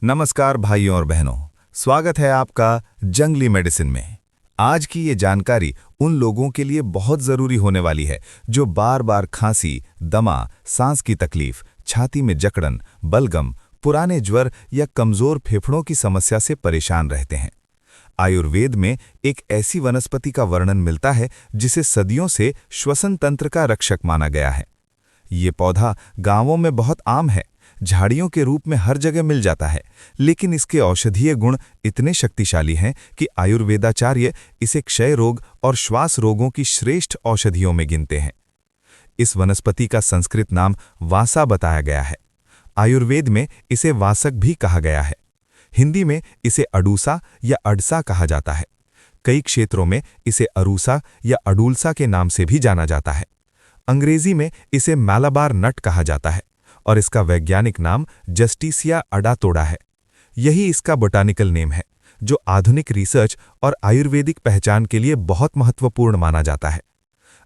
नमस्कार भाइयों और बहनों, स्वागत है आपका जंगली मेडिसिन में। आज की ये जानकारी उन लोगों के लिए बहुत ज़रूरी होने वाली है जो बार बार खांसी, दमा, सांस की तकलीफ, छाती में जकड़न, बलगम, पुराने ज्वर या कमज़ोर फेफड़ों की समस्या से परेशान रहते हैं। आयुर्वेद में एक ऐसी वनस्पति का वर्णन मिलता है जिसे सदियों से श्वसन तंत्र का रक्षक माना गया है। ये पौधा गांवों में बहुत आम है, झाड़ियों के रूप में हर जगह मिल जाता है, लेकिन इसके औषधीय गुण इतने शक्तिशाली हैं कि आयुर्वेदाचार्य इसे क्षय रोग और श्वास रोगों की श्रेष्ठ औषधियों में गिनते हैं। इस वनस्पति का संस्कृत नाम वासा बताया गया है। आयुर्वेद में इसे वासक भी कहा गया है। हिंदी में इसे अडूसा या अडसा कहा जाता है। कई क्षेत्रों में इसे अरूसा या अडूलसा के नाम से भी जाना जाता है। अंग्रेजी में इसे मैलाबार नट कहा जाता है और इसका वैज्ञानिक नाम जस्टिसिया अडातोड़ा है। यही इसका बोटानिकल नेम है, जो आधुनिक रिसर्च और आयुर्वेदिक पहचान के लिए बहुत महत्वपूर्ण माना जाता है।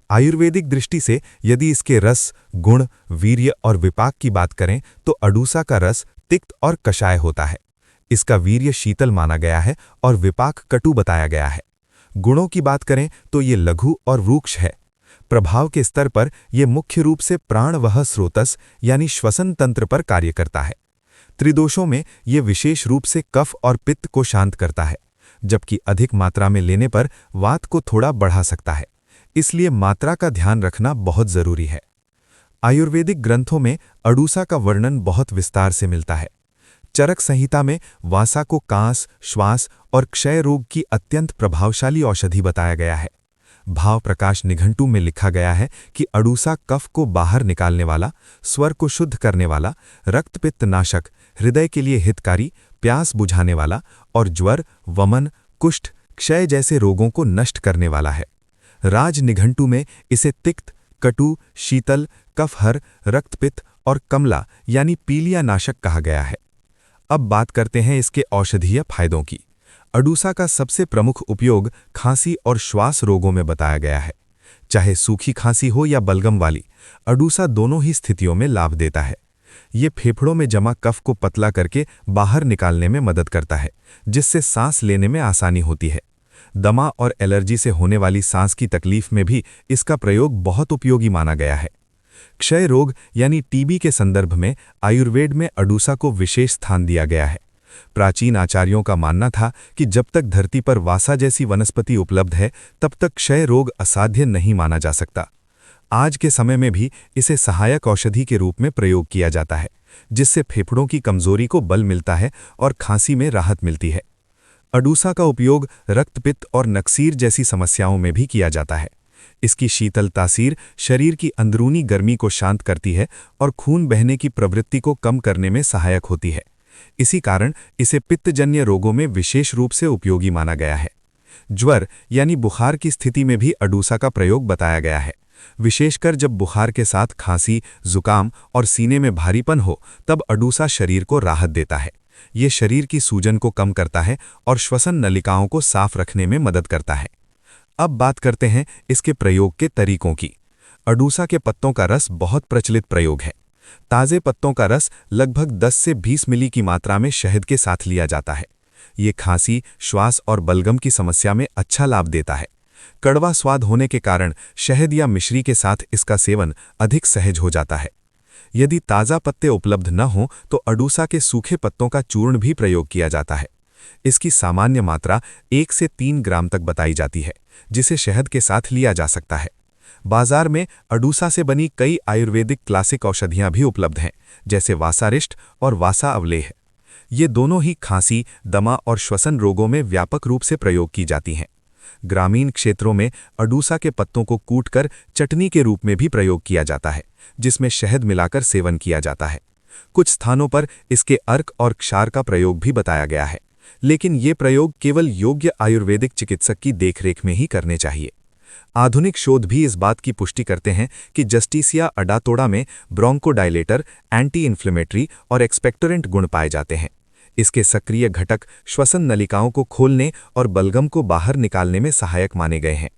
आयुर्वेदिक दृष्टि से यदि इसके रस, गुण, वीर्य और विपाक की बात करें तो अडूसा का रस तिक्त और कषाय होता है। इसका वीर्य शीतल माना गया है और विपाक कटु बताया गया है। गुणों की बात करें तो ये लघु और रूक्ष है। प्रभाव के स्तर पर यह मुख्य रूप से प्राणवह स्रोतस यानी श्वसन तंत्र पर कार्य करता है। त्रिदोषों में यह विशेष रूप से कफ और पित्त को शांत करता है, जबकि अधिक मात्रा में लेने पर वात को थोड़ा बढ़ा सकता है। इसलिए मात्रा का ध्यान रखना बहुत जरूरी है। आयुर्वेदिक ग्रंथों में अडूसा का वर्णन बहुत विस्तार से मिलता है। चरक संहिता में वासा को कांस, श्वास और क्षय रोग की अत्यंत प्रभावशाली औषधि बताया गया है। भाव प्रकाश निघंटू में लिखा गया है कि अडूसा कफ को बाहर निकालने वाला, स्वर को शुद्ध करने वाला, रक्तपित्त नाशक, हृदय के लिए हितकारी, प्यास बुझाने वाला और ज्वर, वमन, कुष्ठ, क्षय जैसे रोगों को नष्ट करने वाला है। राज निघंटू में इसे तिक्त, कटु, शीतल, कफहर, रक्तपित्त और कमला यानी पीलिया नाशक कहा गया है। अब बात करते हैं इसके औषधीय फायदों की। अडूसा का सबसे प्रमुख उपयोग खांसी और श्वास रोगों में बताया गया है। चाहे सूखी खांसी हो या बलगम वाली, अडूसा दोनों ही स्थितियों में लाभ देता है। ये फेफड़ों में जमा कफ को पतला करके बाहर निकालने में मदद करता है, जिससे सांस लेने में आसानी होती है। दमा और एलर्जी से होने वाली सांस की तकलीफ में भी इसका प्रयोग बहुत उपयोगी माना गया है। क्षय रोग यानी टीबी के संदर्भ में आयुर्वेद में अडूसा को विशेष स्थान दिया गया है। प्राचीन आचार्यों का मानना था कि जब तक धरती पर वासा जैसी वनस्पति उपलब्ध है, तब तक क्षय रोग असाध्य नहीं माना जा सकता। आज के समय में भी इसे सहायक औषधि के रूप में प्रयोग किया जाता है, जिससे फेफड़ों की कमजोरी को बल मिलता है और खांसी में राहत मिलती है। अडूसा का उपयोग रक्तपित्त और नक्सीर जैसी समस्याओं में भी किया जाता है। इसकी शीतल तासीर शरीर की अंदरूनी गर्मी को शांत करती है और खून बहने की प्रवृत्ति को कम करने में सहायक होती है। इसी कारण इसे पित्तजन्य रोगों में विशेष रूप से उपयोगी माना गया है। ज्वर यानी बुखार की स्थिति में भी अडूसा का प्रयोग बताया गया है। विशेषकर जब बुखार के साथ खांसी, जुकाम और सीने में भारीपन हो, तब अडूसा शरीर को राहत देता है। ये शरीर की सूजन को कम करता है और श्वसन नलिकाओं को साफ रखने में मदद करता है। अब बात करते हैं इसके प्रयोग के तरीकों की। अडूसा के पत्तों का रस बहुत प्रचलित प्रयोग है। ताज़े पत्तों का रस लगभग 10 से 20 मिली की मात्रा में शहद के साथ लिया जाता है। ये खांसी, श्वास और बलगम की समस्या में अच्छा लाभ देता है। कड़वा स्वाद होने के कारण शहद या मिश्री के साथ इसका सेवन अधिक सहज हो जाता है। यदि ताज़ा पत्ते उपलब्ध न हों तो अडूसा के सूखे पत्तों का चूर्ण भी प्रयोग किया जाता है। इसकी सामान्य मात्रा 1 से 3 ग्राम तक बताई जाती है, जिसे शहद के साथ लिया जा सकता है। बाजार में अडूसा से बनी कई आयुर्वेदिक क्लासिक औषधियां भी उपलब्ध हैं, जैसे वासारिष्ट और वासा अवलेह। ये दोनों ही खांसी, दमा और श्वसन रोगों में व्यापक रूप से प्रयोग की जाती हैं। ग्रामीण क्षेत्रों में अडूसा के पत्तों को कूटकर चटनी के रूप में भी प्रयोग किया जाता है, जिसमें शहद मिलाकर सेवन किया जाता है। कुछ स्थानों पर इसके अर्क और क्षार का प्रयोग भी बताया गया है, लेकिन ये प्रयोग केवल योग्य आयुर्वेदिक चिकित्सक की देखरेख में ही करने चाहिए। आधुनिक शोध भी इस बात की पुष्टि करते हैं कि जस्टिसिया अडातोड़ा में ब्रोंकोडायलेटर, एंटी इन्फ्लेमेटरी और एक्सपेक्टोरेंट गुण पाए जाते हैं। इसके सक्रिय घटक श्वसन नलिकाओं को खोलने और बलगम को बाहर निकालने में सहायक माने गए हैं।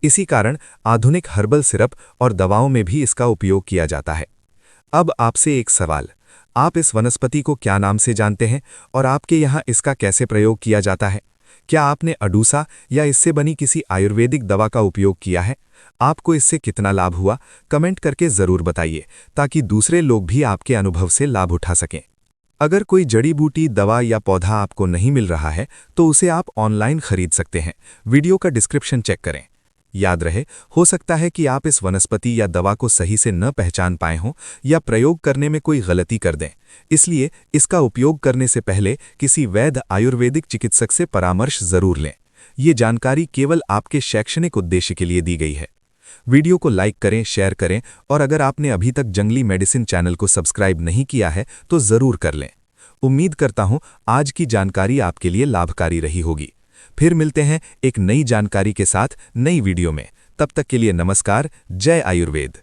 इसी कारण आधुनिक हर्बल सिरप और दवाओं में भी इसका उपयोग किया जाता है। अब आपसे एक सवाल, आप इस वनस्पति को क्या नाम से जानते हैं और आपके यहाँ इसका कैसे प्रयोग किया जाता है? क्या आपने अडूसा या इससे बनी किसी आयुर्वेदिक दवा का उपयोग किया है? आपको इससे कितना लाभ हुआ? कमेंट करके ज़रूर बताइए ताकि दूसरे लोग भी आपके अनुभव से लाभ उठा सकें। अगर कोई जड़ी बूटी, दवा या पौधा आपको नहीं मिल रहा है तो उसे आप ऑनलाइन खरीद सकते हैं। वीडियो का डिस्क्रिप्शन चेक करें। याद रहे, हो सकता है कि आप इस वनस्पति या दवा को सही से न पहचान पाए हों या प्रयोग करने में कोई गलती कर दें। इसलिए इसका उपयोग करने से पहले किसी वैध आयुर्वेदिक चिकित्सक से परामर्श जरूर लें। ये जानकारी केवल आपके शैक्षणिक उद्देश्य के लिए दी गई है। वीडियो को लाइक करें, शेयर करें और अगर आपने अभी तक जंगली मेडिसिन चैनल को सब्सक्राइब नहीं किया है तो ज़रूर कर लें। उम्मीद करता हूं आज की जानकारी आपके लिए लाभकारी रही होगी। फिर मिलते हैं एक नई जानकारी के साथ नई वीडियो में। तब तक के लिए नमस्कार। जय आयुर्वेद।